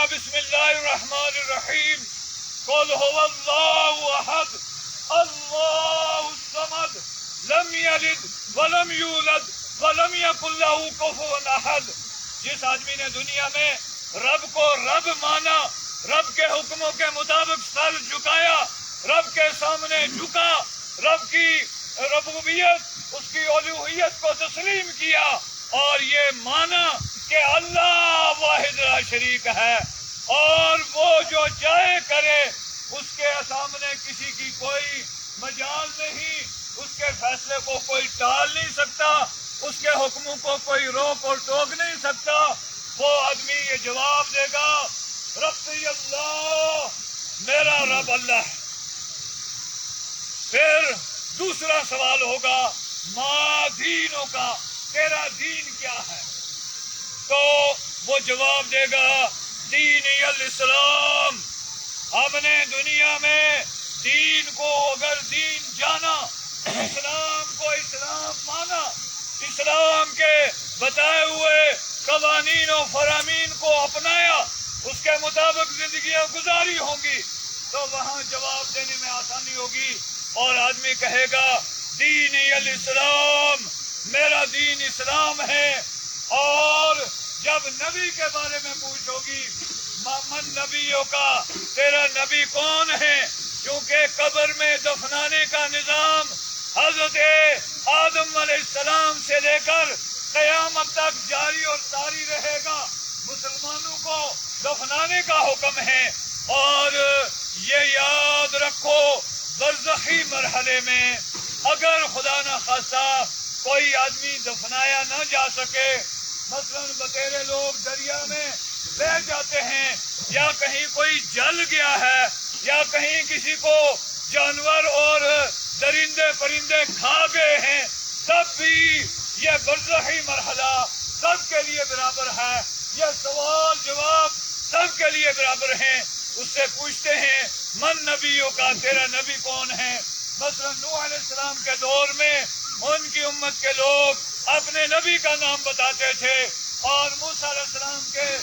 بسم اللہ الرحمن الرحیم قل هو اللہ احد اللہ الصمد لم یلد ولم یولد ولم یکن لہ کفوا احد. جس آدمی نے دنیا میں رب کو رب مانا، رب کے حکموں کے مطابق سر جھکایا، رب کے سامنے جھکا، رب کی ربوبیت، اس کی الوہیت کو تسلیم کیا اور یہ مانا کہ اللہ واحد لا شریک ہے اور وہ جو چاہے کرے، اس کے سامنے کسی کی کوئی مجال نہیں، اس کے فیصلے کو کوئی ٹال نہیں سکتا، اس کے حکموں کو کوئی روک اور ٹوک نہیں سکتا. وہ آدمی یہ جواب دے گا ربی اللہ، میرا رب اللہ ہے. پھر دوسرا سوال ہوگا ما دینوں کا، تیرا دین کیا ہے؟ تو وہ جواب دے گا دینی الاسلام. ہم نے دنیا میں دین کو اگر دین جانا، اسلام کو اسلام مانا، اسلام کے بتائے ہوئے قوانین و فرامین کو اپنایا، اس کے مطابق زندگیاں گزاری ہوں گی، تو وہاں جواب دینے میں آسانی ہوگی اور آدمی کہے گا دینی الاسلام، میرا دین اسلام ہے. اور جب نبی کے بارے میں پوچھو گی من نبیوں کا، تیرا نبی کون ہے؟ کیونکہ قبر میں دفنانے کا نظام حضرت آدم علیہ السلام سے لے کر قیامت تک جاری اور طاری رہے گا. مسلمانوں کو دفنانے کا حکم ہے. اور یہ یاد رکھو برزخی مرحلے میں اگر خدا نہ خواستہ کوئی آدمی دفنایا نہ جا سکے، مثلاً بتیرے لوگ دریا میں بہ جاتے ہیں، یا کہیں کوئی جل گیا ہے، یا کہیں کسی کو جانور اور درندے پرندے کھا گئے ہیں، تب بھی یہ برزخی مرحلہ سب کے لیے برابر ہے. یہ سوال جواب سب کے لیے برابر ہیں. اس سے پوچھتے ہیں من نبیوں کا، تیرا نبی کون ہے؟ مثلا نوح علیہ السلام کے دور میں ان کی امت کے لوگ اپنے نبی کا نام بتاتے تھے، اور موسیٰ علیہ السلام کے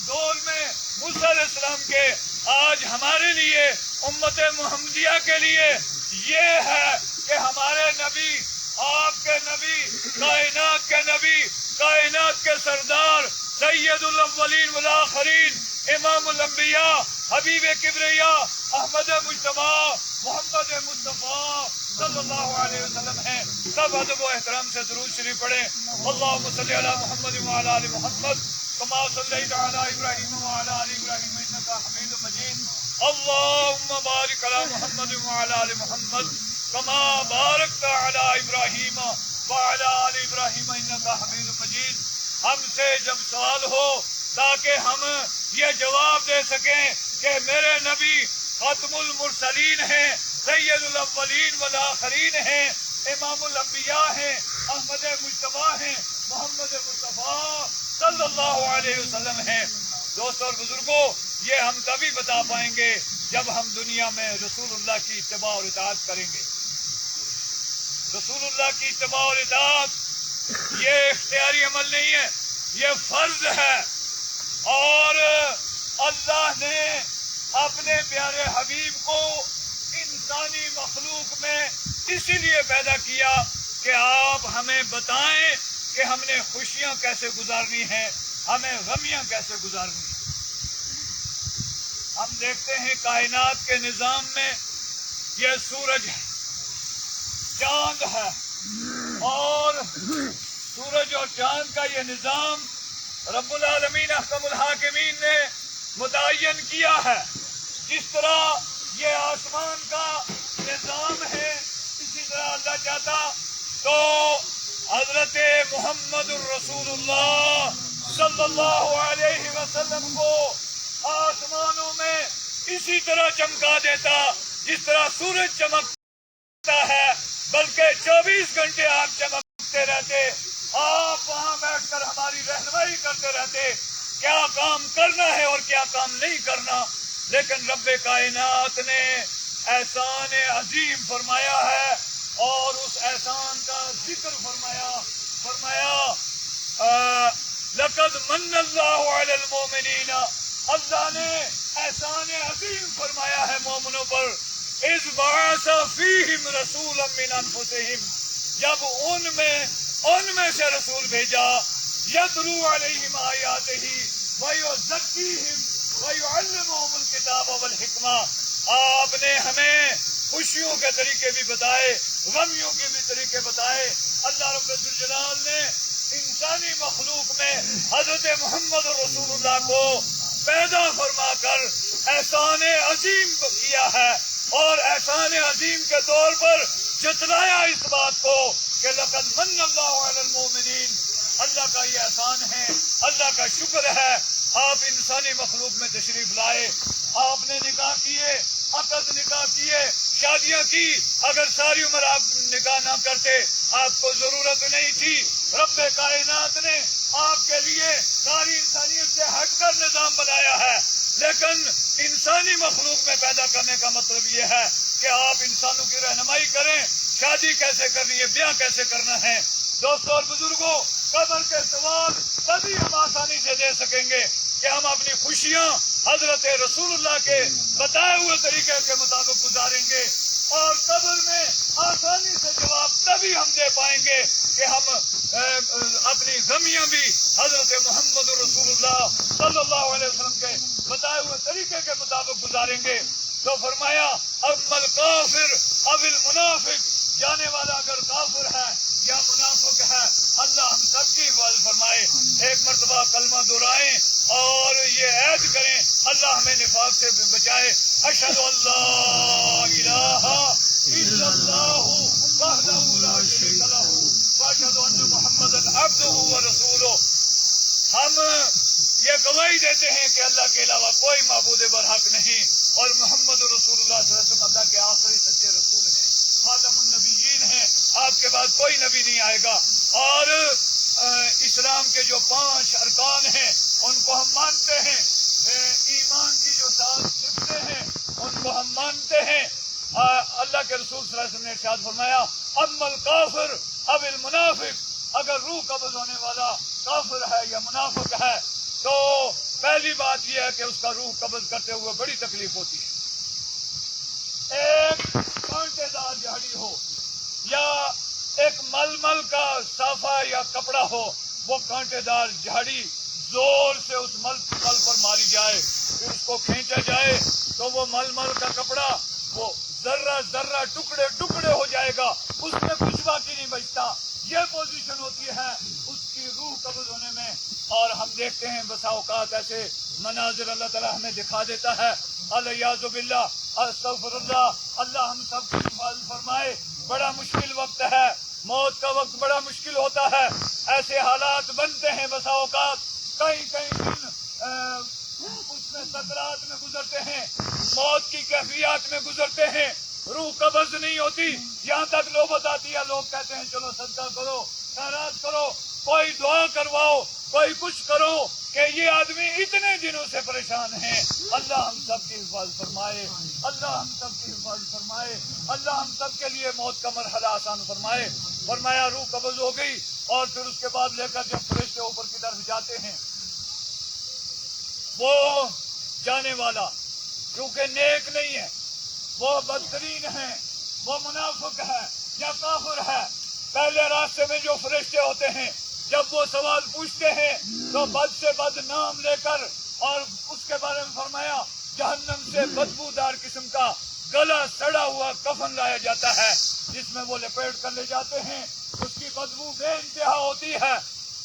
دور میں موسیٰ علیہ السلام کے آج ہمارے لیے امت محمدیہ کے لیے یہ ہے کہ ہمارے نبی، آپ کے نبی، کائنات کے نبی، کائنات کے سردار، سید الاولین والآخرین، امام الانبیاء، حبیب کبریا، احمد مجتبیٰ، محمد مصطفیٰ صلی اللہ علیہ وسلم ہیں. سب ادب و احترام سے درود شریف پڑھیں. اللہم صلی علی محمد وعلی آل محمد کما صلیت علی ابراہیم وعلی آل ابراہیم انک حمید مجید. اللہم بارک علی محمد وعلی آل محمد کما بارکت علی ابراہیم وعلی آل ابراہیم انک حمید مجید. ہم سے جب سوال ہو تاکہ ہم یہ جواب دے سکیں کہ میرے نبی ختم المرسلین ہیں، سید الاولین والآخرین ہیں، امام الانبیاء ہیں، احمد مجتبیٰ ہیں، محمد مصطفیٰ صلی اللہ علیہ وسلم ہیں. دوستوں اور بزرگوں، یہ ہم تبھی بتا پائیں گے جب ہم دنیا میں رسول اللہ کی اتباع اور اطاعت کریں گے. رسول اللہ کی اتباع اور اطاعت یہ اختیاری عمل نہیں ہے، یہ فرض ہے. اور اللہ نے اپنے پیارے حبیب کو انسانی مخلوق میں اسی لیے پیدا کیا کہ آپ ہمیں بتائیں کہ ہم نے خوشیاں کیسے گزارنی ہیں، ہمیں غمیاں کیسے گزارنی ہیں. ہم دیکھتے ہیں کائنات کے نظام میں یہ سورج ہے، چاند ہے، اور سورج اور چاند کا یہ نظام رب العالمین احکم الحاکمین نے متعین کیا ہے. جس طرح یہ آسمان کا نظام ہے، اسی طرح اللہ چاہتا تو حضرت محمد الرسول اللہ صلی اللہ علیہ وسلم کو آسمانوں میں اسی طرح چمکا دیتا جس طرح سورج چمکتا ہے، بلکہ 24 گھنٹے آپ چمکتے رہتے. آپ وہاں بیٹھ کر ہماری رہنمائی کرتے رہتے کیا کام کرنا ہے اور کیا کام نہیں کرنا. لیکن رب کائنات نے احسان عظیم فرمایا ہے اور اس احسان کا ذکر فرمایا لقد من اللہ علی المؤمنین اللہ نے احسان عظیم فرمایا ہے مومنوں پر، اذ بعث فیہم رسولا من انفسہم، جب ان میں سے رسول بھیجا، یتلو علیہم آیاتہ ویزکیہم ویعلمہم الکتاب والحکمہ، آپ نے ہمیں خوشیوں کے طریقے بھی بتائے، غمیوں کے بھی طریقے بتائے۔ اللہ رب الجلال نے انسانی مخلوق میں حضرت محمد رسول اللہ کو پیدا فرما کر احسان عظیم کیا ہے، اور احسان عظیم کے طور پر جتلایا اس بات کو کہ لقد من اللہ علی المؤمنین، اللہ کا یہ احسان ہے، اللہ کا شکر ہے۔ آپ انسانی مخلوق میں تشریف لائے، آپ نے نکاح کیے، عقد نکاح کیے، شادیاں کی، اگر ساری عمر آپ نکاح نہ کرتے آپ کو ضرورت نہیں تھی۔ رب کائنات نے آپ کے لیے ساری انسانیت سے ہٹ کر نظام بنایا ہے، لیکن انسانی مخلوق میں پیدا کرنے کا مطلب یہ ہے کہ آپ انسانوں کی رہنمائی کریں، شادی کیسے کرنی ہے، بیاہ کیسے کرنا ہے۔ دوستوں اور بزرگوں، قبر کے سوال تبھی ہم آسانی سے دے سکیں گے کہ ہم اپنی خوشیاں حضرت رسول اللہ کے بتائے ہوئے طریقے کے مطابق گزاریں گے، اور قبر میں آسانی سے جواب تبھی ہم دے پائیں گے کہ ہم اپنی غمیاں بھی حضرت محمد رسول اللہ صلی اللہ علیہ وسلم کے بتائے ہوئے طریقے کے مطابق گزاریں گے۔ تو فرمایا اما الکافر او المنافق، جانے والا اگر کافر ہے یا منافق ہے، اللہ ہم سب کی حفاظت فرمائے۔ ایک مرتبہ کلمہ دہرائیں اور یہ عہد کریں، اللہ ہمیں نفاق سے بچائے۔ اشہد ان لا الہ الا اللہ وحدہ لا شریک لہ واشہد ان محمدا عبدہ ورسولہ۔ ہم یہ گواہی دیتے ہیں کہ اللہ کے علاوہ کوئی معبود برحق نہیں، اور محمد رسول اللہ صلی اللہ علیہ وسلم اللہ کے آخری سچے رسول ہیں، خاتم النبیین ہیں، آپ کے بعد کوئی نبی نہیں آئے گا۔ اور اسلام کے جو 5 ارکان ہیں ان کو ہم مانتے ہیں، ایمان کی جو 7 صفتیں ہیں ان کو ہم مانتے ہیں۔ اللہ کے رسول صلی اللہ علیہ وسلم نے ارشاد فرمایا اما الکافر او المنافق، اگر روح قبض ہونے والا کافر ہے یا منافق ہے تو پہلی بات یہ ہے کہ اس کا روح قبض کرتے ہوئے بڑی تکلیف ہوتی ہے۔ ایک کانٹے دار جھاڑی ہو یا ایک ململ کا صافہ یا کپڑا ہو، وہ کانٹے دار جھاڑی زور سے اس مل پر ماری جائے، پھر اس کو کھینچا جائے تو وہ ململ کا کپڑا وہ ذرہ ذرہ ٹکڑے ٹکڑے ہو جائے گا، اس میں کچھ باقی نہیں بچتا۔ یہ پوزیشن ہوتی ہے اس کی روح قبض ہونے میں۔ اور ہم دیکھتے ہیں بسا اوقات ایسے مناظر اللہ تعالیٰ ہمیں دکھا دیتا ہے، الیاذ باللہ، استغفر اللہ، اللہ ہم سب کی حفاظت فرمائے۔ بڑا مشکل وقت ہے، موت کا وقت بڑا مشکل ہوتا ہے، ایسے حالات بنتے ہیں بسا اوقات، کئی دن اس میں سکرات میں گزرتے ہیں، موت کی کیفیات میں گزرتے ہیں، روح قبض نہیں ہوتی، یہاں تک نوبت آتی ہے لوگ کہتے ہیں چلو صدقہ کرو، خیرات کرو، کوئی دعا کرواؤ، کوئی کچھ کرو، کہ یہ آدمی اتنے دنوں سے پریشان ہیں۔ اللہ ہم سب کی حفاظت فرمائے، اللہ ہم سب کی حفاظت فرمائے، اللہ ہم سب کے لیے موت کا مرحلہ آسان فرمائے۔ فرمایا روح قبض ہو گئی، اور پھر اس کے بعد لے کر جب فرشتے اوپر کی طرف جاتے ہیں، وہ جانے والا کیونکہ نیک نہیں ہے، وہ بدترین ہے، وہ منافق ہے یا کافر ہے، پہلے راستے میں جو فرشتے ہوتے ہیں جب وہ سوال پوچھتے ہیں تو بد سے بد نام لے کر، اور اس کے بارے میں فرمایا جہنم سے بدبودار قسم کا گلا سڑا ہوا کفن لایا جاتا ہے، جس میں وہ لپیٹ کر لے جاتے ہیں، اس کی بدبو بے انتہا ہوتی ہے۔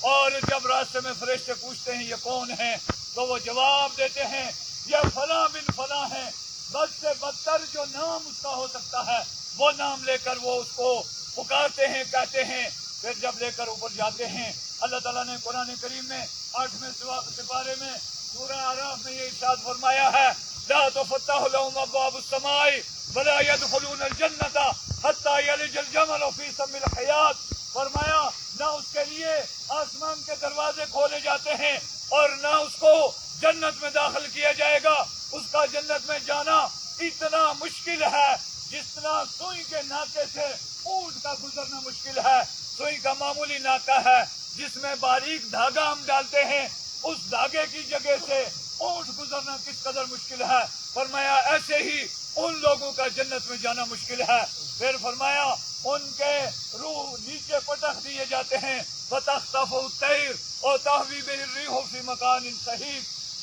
اور جب راستے میں فرشتے پوچھتے ہیں یہ کون ہیں تو وہ جواب دیتے ہیں یہ فلاں بن فلاں ہیں، بد سے بدتر جو نام اس کا ہو سکتا ہے وہ نام لے کر وہ اس کو پکارتے ہیں، کہتے ہیں۔ پھر جب لے کر اوپر جاتے ہیں، اللہ تعالیٰ نے قرآن کریم میں 8ویں سپارے میں سورہ اعراف میں یہ ارشاد فرمایا ہے لا تفتح لهم ابواب السماء ولا يدخلون الجنة حتى يلج الجمل في سم الحیات، فرمایا نہ اس کے لیے آسمان کے دروازے کھولے جاتے ہیں اور نہ اس کو جنت میں داخل کیا جائے گا، اس کا جنت میں جانا اتنا مشکل ہے جس طرح سوئی کے ناکے سے اونٹ کا گزرنا مشکل ہے۔ سوئی کا معمولی ناکا ہے جس میں باریک دھاگا ہم ڈالتے ہیں، اس دھاگے کی جگہ سے اونٹ گزرنا کس قدر مشکل ہے، فرمایا ایسے ہی ان لوگوں کا جنت میں جانا مشکل ہے۔ پھر فرمایا ان کے روح نیچے پٹخ دیے جاتے ہیں، فتخطف الطیر اور تہوی بہ الريح فی مکان صحیح،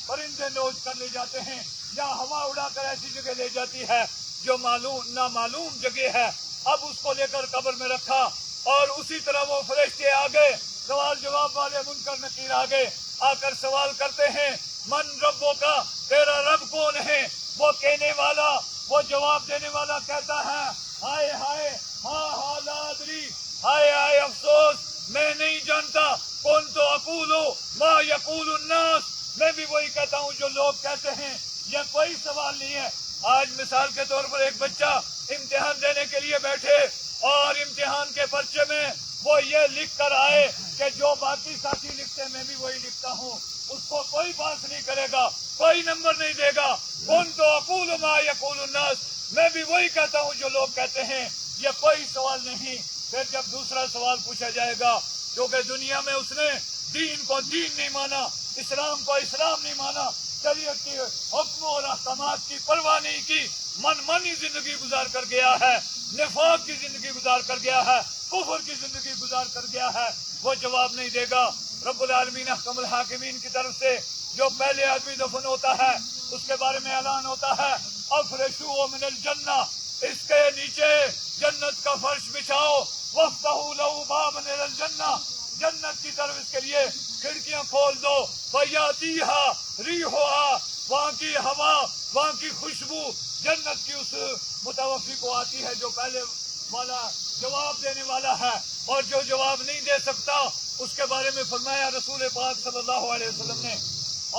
پرندے نوچ کر لے جاتے ہیں یا ہوا اڑا کر ایسی جگہ لے جاتی ہے جو نامعلوم جگہ ہے۔ اب اس کو لے کر قبر میں رکھا، اور اسی طرح وہ فرشتے آگے سوال جواب والے منکر نکیر آگے آ کر سوال کرتے ہیں، من ربوں کا، تیرا رب کون ہے؟ وہ کہنے والا، وہ جواب دینے والا کہتا ہے، ہائے ہائے ہاں لا ادری، ہائے ہائے افسوس، میں نہیں جانتا، کون تو اقولو ما یقول الناس، میں بھی وہی کہتا ہوں جو لوگ کہتے ہیں۔ یہ کوئی سوال نہیں ہے۔ آج مثال کے طور پر ایک بچہ امتحان دینے کے لیے بیٹھے اور امتحان کے پرچے میں وہ یہ لکھ کر آئے کہ جو باقی ساتھی لکھتے میں بھی وہی لکھتا ہوں، اس کو کوئی پاس نہیں کرے گا، کوئی نمبر نہیں دے گا۔ کون تو اقول ما یقول الناس، میں بھی وہی کہتا ہوں جو لوگ کہتے ہیں۔ یہ کوئی سوال نہیں۔ پھر جب دوسرا سوال پوچھا جائے گا، کیونکہ دنیا میں اس نے دین کو دین نہیں مانا، اسلام کو اسلام نہیں مانا، شریعت کی حکم اور احکامات کی پرواہ نہیں کی، منمانی زندگی گزار کر گیا ہے، نفاق کی زندگی گزار کر گیا ہے، کفر کی زندگی گزار کر گیا ہے، وہ جواب نہیں دے گا۔ رب العالمین احکم الحاکمین کی طرف سے جو پہلے آدمی دفن ہوتا ہے اس کے بارے میں اعلان ہوتا ہے، افرشوا من الجنہ، اس کے نیچے جنت کا فرش بچھاؤ، وافتحوا له بابا الى الجنہ، جنت کی طرف اس کے لیے کھڑکیاں کھول دو، فیاتیھا ریحھا، وہاں کی ہوا، وہاں کی خوشبو جنت کی اس متوفی کو آتی ہے جو پہلے والا جواب دینے والا ہے، اور جو جواب نہیں دے سکتا اس کے بارے میں فرمایا رسول پاک صلی اللہ علیہ وسلم نے۔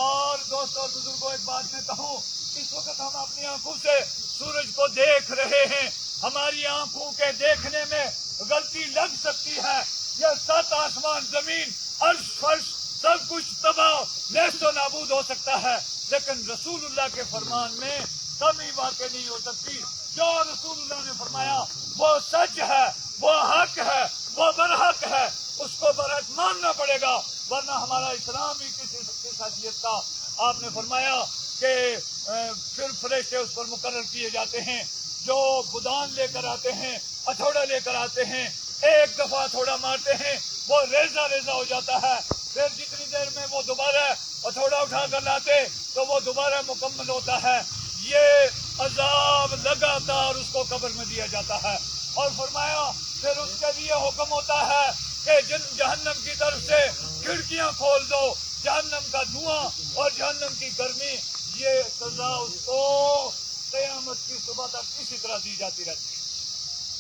اور دوستوں اور بزرگوں، ایک بات میں کہوں، اس وقت ہم اپنی آنکھوں سے سورج کو دیکھ رہے ہیں، ہماری آنکھوں کے دیکھنے میں غلطی لگ سکتی ہے، یہ 7 آسمان زمین عرش فرش سب کچھ تباہ نیست و نابود ہو سکتا ہے، لیکن رسول اللہ کے فرمان میں کمی واقع نہیں ہو سکتی۔ جو رسول اللہ نے فرمایا وہ سچ ہے، وہ حق ہے، وہ برحق ہے، اس کو برحق ماننا پڑے گا، ورنہ ہمارا اسلام ہی کس حیثیت کا۔ آپ نے فرمایا کہ پھر فرشتے اس پر مقرر کیے جاتے ہیں، جو گدان لے کر آتے ہیں، ہتھوڑا لے کر آتے ہیں، ایک دفعہ ہتھوڑا مارتے ہیں وہ ریزہ ریزہ ہو جاتا ہے، پھر جتنی دیر میں وہ دوبارہ ہتھوڑا اٹھا کر لاتے تو وہ دوبارہ مکمل ہوتا ہے۔ یہ عذاب لگاتار اس کو قبر میں دیا جاتا ہے، اور فرمایا پھر اس کے لیے حکم ہوتا ہے کہ جہنم کی طرف سے کھڑکیاں کھول دو، جہنم کا دھواں اور جہنم کی گرمی، یہ سزا اس کو قیامت کی صبح تک اسی طرح دی جاتی رہتی ہے۔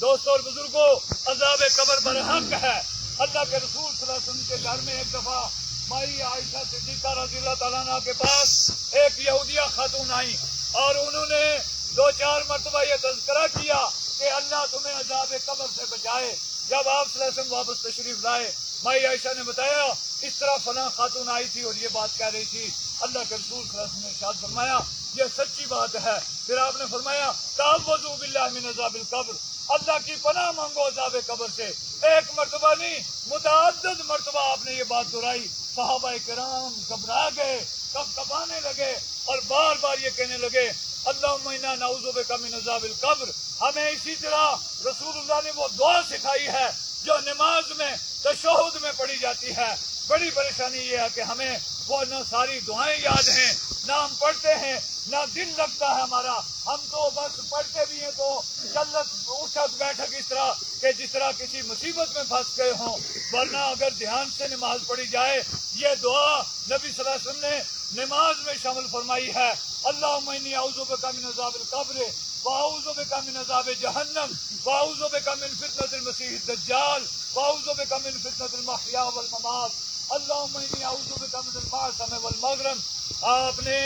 دوستوں اور بزرگوں، عذاب قبر برحق ہے۔ اللہ کے رسول صلی اللہ علیہ وسلم کے گھر میں ایک دفعہ مائی عائشہ صدیقہ رضی اللہ تعالیٰ عنہ کے پاس ایک یہودیہ خاتون آئی، اور انہوں نے 2-4 مرتبہ یہ تذکرہ کیا کہ اللہ تمہیں عذاب قبر سے بچائے۔ جب آپ صلی اللہ علیہ وسلم واپس تشریف لائے، مائی عائشہ نے بتایا اس طرح فلاں خاتون آئی تھی اور یہ بات کہہ رہی تھی۔ اللہ کے رسول صلی اللہ علیہ وسلم نے ارشاد فرمایا یہ سچی بات ہے۔ پھر آپ نے فرمایا تعوذوا باللہ من عذاب القبر، اللہ کی پناہ مانگو عذاب قبر سے۔ ایک مرتبہ نہیں، متعدد مرتبہ آپ نے یہ بات دہرائی۔ صحابہ کرام گھبرا گئے، کپکپانے لگے، اور بار بار یہ کہنے لگے اللہم انا نعوذ بک من عذاب القبر۔ ہمیں اسی طرح رسول اللہ نے وہ دعا سکھائی ہے جو نماز میں تشہد میں پڑھی جاتی ہے۔ بڑی پریشانی یہ ہے کہ ہمیں وہ نہ ساری دعائیں یاد ہیں، نہ ہم پڑھتے ہیں، نہ دل لگتا ہے ہمارا، ہم تو بس پڑھتے بھی ہیں تو چلت اٹھک بیٹھک اس طرح کہ جس طرح کسی مصیبت میں پھنس گئے ہوں، ورنہ اگر دھیان سے نماز پڑھی جائے یہ دعا نبی صلی اللہ علیہ وسلم نے نماز میں شامل فرمائی ہے۔ اللہم انی اعوذ بک من عذاب القبر واعوذ بک من عذاب جہنم واعوذ بک من فتنۃ المسیح الدجال واعوذ بک من فتنۃ المحیا والممات اللہم انی اعوذ بک من المعصم والمغرم۔ آپ نے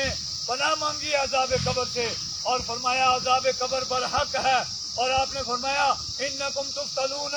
پناہ مانگی عذاب قبر سے، اور فرمایا عذاب قبر برحق ہے، اور آپ نے فرمایا انکم تفتنون،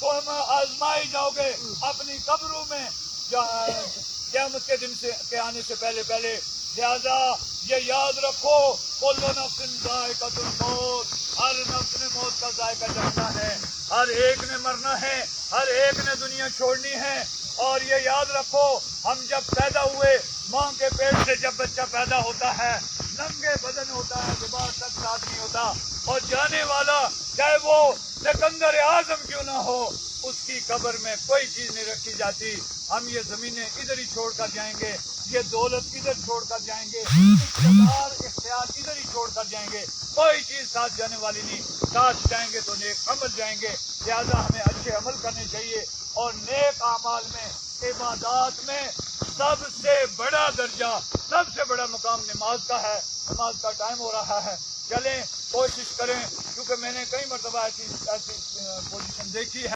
تم آزمائے جاؤ گے اپنی قبروں میں قیامت کے دن کے آنے سے پہلے۔ لہذا یہ یاد رکھو کل نفس ذائقۃ الموت، ہر نفس نے موت کا ذائقہ چکھنا ہے، ہر ایک نے مرنا ہے، ہر ایک نے دنیا چھوڑنی ہے۔ اور یہ یاد رکھو ہم جب پیدا ہوئے ماں کے پیٹ سے جب بچہ پیدا ہوتا ہے ننگے بدن ہوتا ہے, لباس تک ساتھ نہیں ہوتا, اور جانے والا چاہے وہ سکندر اعظم کیوں نہ ہو اس کی قبر میں کوئی چیز نہیں رکھی جاتی. ہم یہ زمینیں ادھر ہی چھوڑ کر جائیں گے, یہ دولت ادھر چھوڑ کر جائیں گے, اقتدار اختیار ادھر ہی چھوڑ کر جائیں گے, کوئی چیز ساتھ جانے والی نہیں. ساتھ جائیں گے تو نیک عمل جائیں گے. لہذا ہمیں اچھے عمل کرنے چاہیے, اور نیک اعمال میں, عبادات میں سب سے بڑا درجہ, سب سے بڑا مقام نماز کا ہے. نماز کا ٹائم ہو رہا ہے, چلیں کوشش کریں, کیونکہ میں نے کئی مرتبہ ایسی پوزیشن دیکھی ہے.